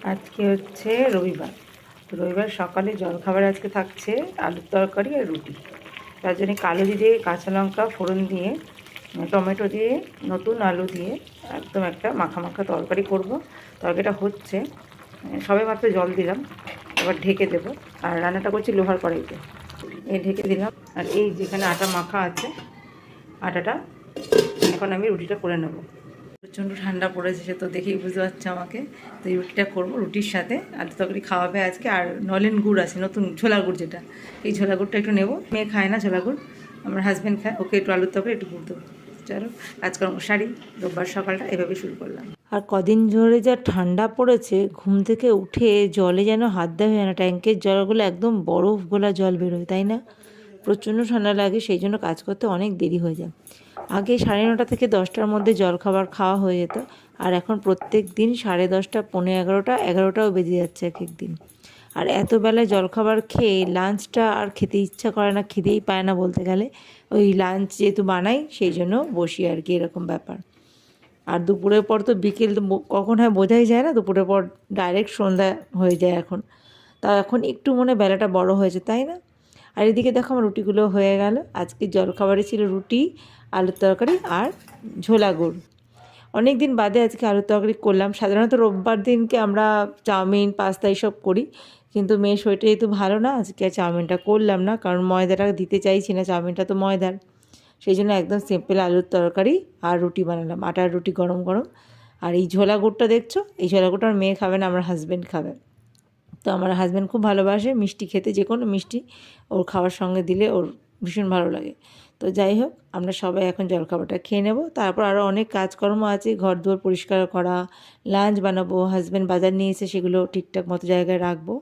আজকে হচ্ছে রবিবার। তো রবিবার সকালে জলখাবার আজকে থাকছে আলুর তরকারি আর রুটি। তার জন্য কালো দিয়ে কাঁচা লঙ্কা ফোড়ন দিয়ে টমেটো দিয়ে নতুন আলু দিয়ে একদম একটা মাখা মাখা তরকারি করব। তরকারিটা হচ্ছে, সবে মাত্র জল দিলাম, এবার ঢেকে দেবো। আর রান্নাটা করছি লোহার কড়াইতে, ঢেকে দিলাম। আর এই যেখানে আটা মাখা আছে, আটাটা এখন আমি রুটিটা করে নেব। প্রচণ্ড ঠান্ডা পড়েছে, সে তো দেখেই বুঝতে পারছে আমাকে। তো এই রুটিটা করবো, রুটির সাথে আলু তরকারি খাওয়াবে আজকে। আর নলেন গুড় আছে, নতুন ছোলা গুড় যেটা, এই ছোলা গুড়টা একটু নেবো। মেয়ে খায় না ছোলা গুড়, আমার হাজব্যান্ড খায়, ওকে একটু আলুর তরকারি একটু গুড় দেবো। চলো কাজকর্ম সারি, রোববার সকালটা এভাবে শুরু করলাম। আর কদিন ধরে যা ঠান্ডা পড়েছে, ঘুম থেকে উঠে জলে যেন হাত দেওয়া হয় না। ট্যাঙ্কের জলগুলো একদম বরফ গোলা জল বেরোয়, তাই না? প্রচণ্ড ঠান্ডা লাগে, সেই জন্য কাজ করতে অনেক দেরি হয়ে যায়। আগে 9:30 থেকে 10টার মধ্যে জলখাবার খাওয়া হয়ে যেত, আর এখন প্রত্যেক দিন 10:30, 11:15, 11টাও বেজে যাচ্ছে এক এক দিন। আর এত বেলায় জলখাবার খেয়ে লাঞ্চটা আর খেতে ইচ্ছা করে না, খেতেই পায় না বলতে গেলে। ওই লাঞ্চ যেহেতু বানাই, সেই জন্য বসি আর কি, এরকম ব্যাপার। আর দুপুরের পর তো বিকেল কখন হয় বোঝাই যায় না, দুপুরের পর ডাইরেক্ট সন্ধ্যা হয়ে যায় এখন। তাও এখন একটু মনে বেলাটা বড় হয়েছে, তাই না? আর এদিকে দেখো আমার রুটিগুলো হয়ে গেল। আজকে জলখাবারে ছিল রুটি, আলুর তরকারি আর ঝোলা গুড়। অনেক দিন বাদে আজকে আলুর তরকারি করলাম। সাধারণত রোববার দিনকে আমরা চাউমিন, পাস্তা এইসব করি, কিন্তু মেয়ের শরীরটা যেহেতু ভালো না, আজকে চাউমিনটা করলাম না, কারণ ময়দাটা দিতে চাইছি না, চাউমিনটা তো ময়দার। সেই জন্য একদম সিম্পল আলুর তরকারি আর রুটি বানালাম, আটার রুটি গরম গরম। আর এই ঝোলা গুড়টা দেখছো, এই ঝোলা গুড়টা আমার মেয়ে খাবে না, আমার হাজব্যান্ড খাবে। তো আমার হাজব্যান্ড খুব ভালোবাসে মিষ্টি খেতে, যে কোনো মিষ্টি ওর খাওয়ার সঙ্গে দিলে ওর ভীষণ ভালো লাগে। তো যাই হোক, আমরা সবাই এখন জলখাবারটা খেয়ে নেব। তারপর আরও অনেক কাজকর্ম আছে, ঘর দুয়ার পরিষ্কার করা, লাঞ্চ বানাবো, হাজব্যান্ড বাজার নিয়ে এসে সেগুলো ঠিকঠাক মতো জায়গায় রাখবো।